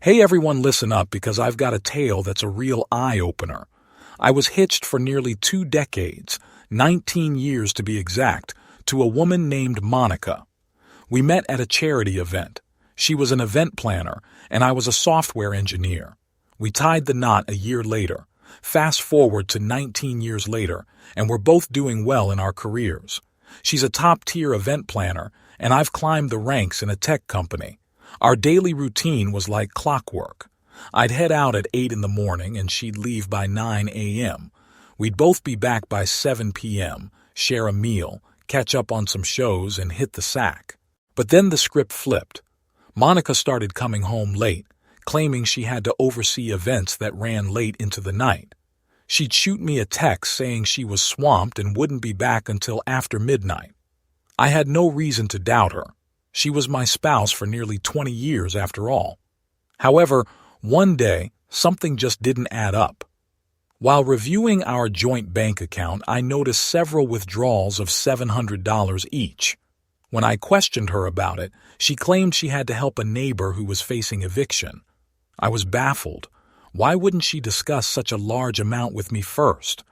Hey everyone, listen up because I've got a tale that's a real eye-opener. I was hitched for nearly 2 decades, 19 years to be exact, to a woman named Monica. We met at a charity event. She was an event planner, and I was a software engineer. We tied the knot a year later. Fast forward to 19 years later, and we're both doing well in our careers. She's a top-tier event planner, and I've climbed the ranks in a tech company. Our daily routine was like clockwork. I'd head out at 8 in the morning and she'd leave by 9 a.m. We'd both be back by 7 p.m., share a meal, catch up on some shows, and hit the sack. But then the script flipped. Monica started coming home late, claiming she had to oversee events that ran late into the night. She'd shoot me a text saying she was swamped and wouldn't be back until after midnight. I had no reason to doubt her. She was my spouse for nearly 20 years after all. However, one day, something just didn't add up. While reviewing our joint bank account, I noticed several withdrawals of $700 each. When I questioned her about it, she claimed she had to help a neighbor who was facing eviction. I was baffled. Why wouldn't she discuss such a large amount with me first?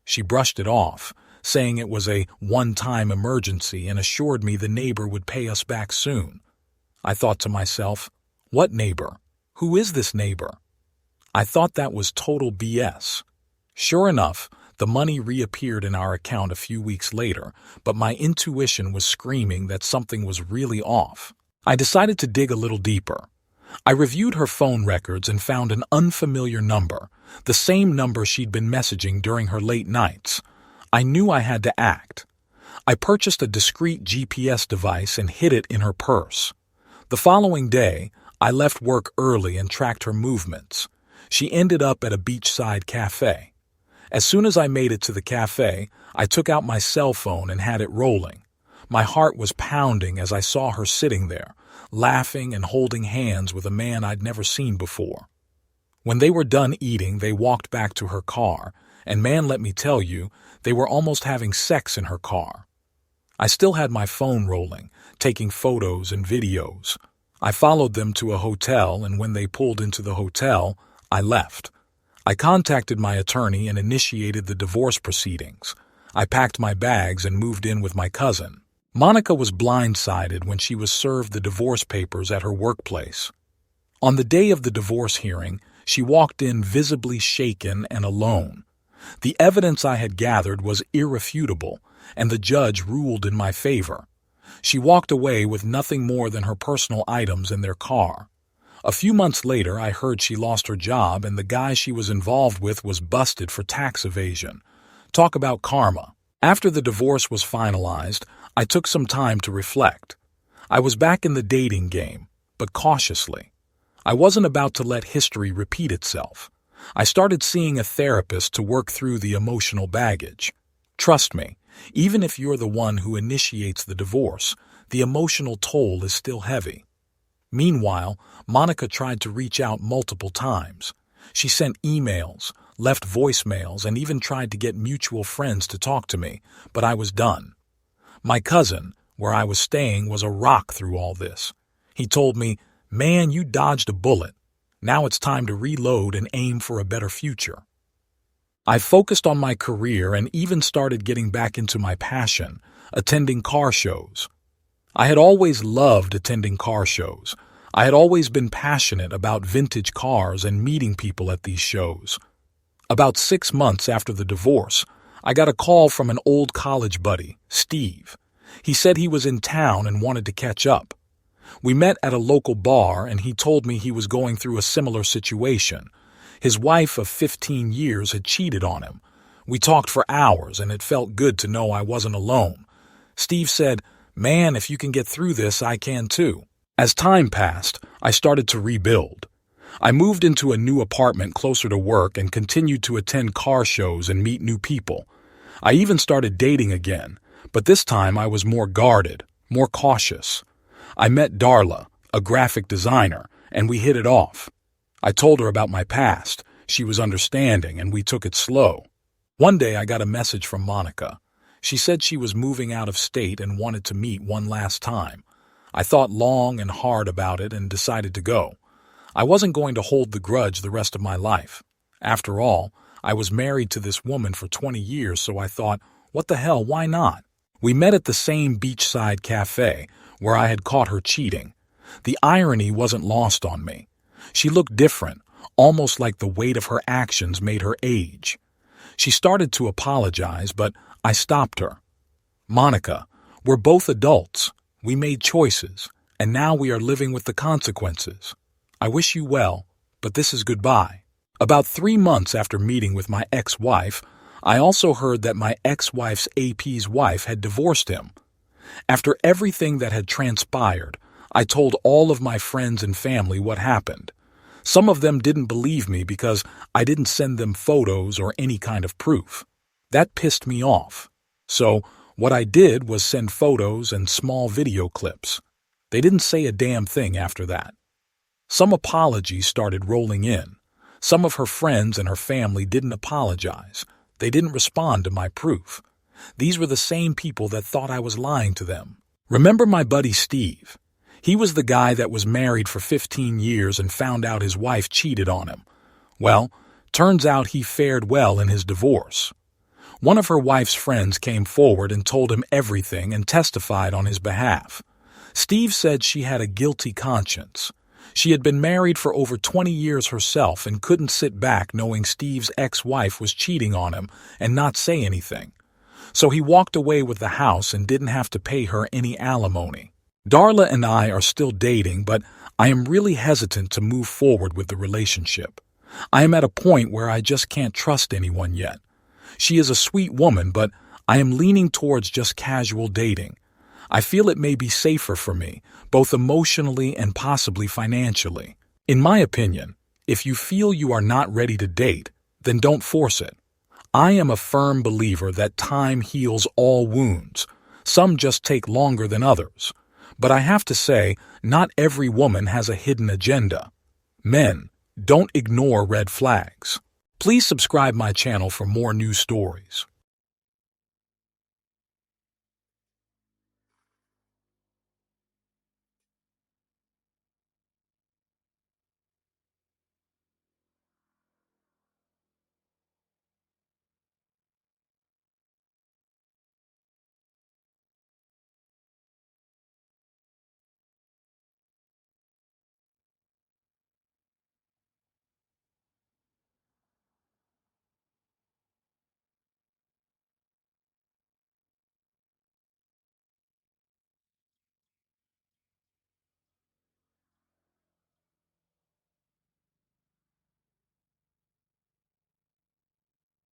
She brushed it off, saying it was a one-time emergency and assured me the neighbor would pay us back soon. I thought to myself, what neighbor? Who is this neighbor? I thought that was total BS. Sure enough, the money reappeared in our account a few weeks later, but my intuition was screaming that something was really off. I decided to dig a little deeper. I reviewed her phone records and found an unfamiliar number, the same number she'd been messaging during her late nights. I knew I had to act. I purchased a discreet GPS device and hid it in her purse. The following day, I left work early and tracked her movements. She ended up at a beachside cafe. As soon as I made it to the cafe, I took out my cell phone and had it rolling. My heart was pounding as I saw her sitting there, laughing and holding hands with a man I'd never seen before. When they were done eating, they walked back to her car, and man, let me tell you, they were almost having sex in her car. I still had my phone rolling, taking photos and videos. I followed them to a hotel, and when they pulled into the hotel, I left. I contacted my attorney and initiated the divorce proceedings. I packed my bags and moved in with my cousin. Monica was blindsided when she was served the divorce papers at her workplace. On the day of the divorce hearing, she walked in visibly shaken and alone. The evidence I had gathered was irrefutable, and the judge ruled in my favor. She walked away with nothing more than her personal items in their car. A few months later, I heard she lost her job and the guy she was involved with was busted for tax evasion. Talk about karma. After the divorce was finalized, I took some time to reflect. I was back in the dating game, but cautiously. I wasn't about to let history repeat itself. I started seeing a therapist to work through the emotional baggage. Trust me, even if you're the one who initiates the divorce, the emotional toll is still heavy. Meanwhile, Monica tried to reach out multiple times. She sent emails, left voicemails, and even tried to get mutual friends to talk to me, but I was done. My cousin, where I was staying, was a rock through all this. He told me, "Man, you dodged a bullet. Now it's time to reload and aim for a better future." I focused on my career and even started getting back into my passion, attending car shows. I had always loved attending car shows. I had always been passionate about vintage cars and meeting people at these shows. About 6 months after the divorce, I got a call from an old college buddy, Steve. He said he was in town and wanted to catch up. We met at a local bar and he told me he was going through a similar situation. His wife of 15 years had cheated on him. We talked for hours and it felt good to know I wasn't alone. Steve said, "Man, if you can get through this, I can too." As time passed, I started to rebuild. I moved into a new apartment closer to work and continued to attend car shows and meet new people. I even started dating again, but this time I was more guarded, more cautious. I met Darla, a graphic designer, and we hit it off. I told her about my past. She was understanding, and we took it slow. One day I got a message from Monica. She said she was moving out of state and wanted to meet one last time. I thought long and hard about it and decided to go. I wasn't going to hold the grudge the rest of my life. After all, I was married to this woman for 20 years, so I thought, what the hell, why not? We met at the same beachside cafe where I had caught her cheating. The irony wasn't lost on me. She looked different, almost like the weight of her actions made her age. She started to apologize, but I stopped her. Monica, we're both adults. We made choices, and now we are living with the consequences. I wish you well, but this is goodbye. About 3 months after meeting with my ex-wife, I also heard that my ex-wife's AP's wife had divorced him. After everything that had transpired, I told all of my friends and family what happened. Some of them didn't believe me because I didn't send them photos or any kind of proof. That pissed me off. So what I did was send photos and small video clips. They didn't say a damn thing after that. Some apologies started rolling in. Some of her friends and her family didn't apologize. They didn't respond to my proof. These were the same people that thought I was lying to them. Remember my buddy Steve? He was the guy that was married for 15 years and found out his wife cheated on him. Well, turns out he fared well in his divorce. One of her wife's friends came forward and told him everything and testified on his behalf. Steve said she had a guilty conscience. She had been married for over 20 years herself and couldn't sit back knowing Steve's ex-wife was cheating on him and not say anything. So he walked away with the house and didn't have to pay her any alimony. Darla and I are still dating, but I am really hesitant to move forward with the relationship. I am at a point where I just can't trust anyone yet. She is a sweet woman, but I am leaning towards just casual dating. I feel it may be safer for me, both emotionally and possibly financially. In my opinion, if you feel you are not ready to date, then don't force it. I am a firm believer that time heals all wounds. Some just take longer than others. But I have to say, not every woman has a hidden agenda. Men, don't ignore red flags. Please subscribe my channel for more news stories.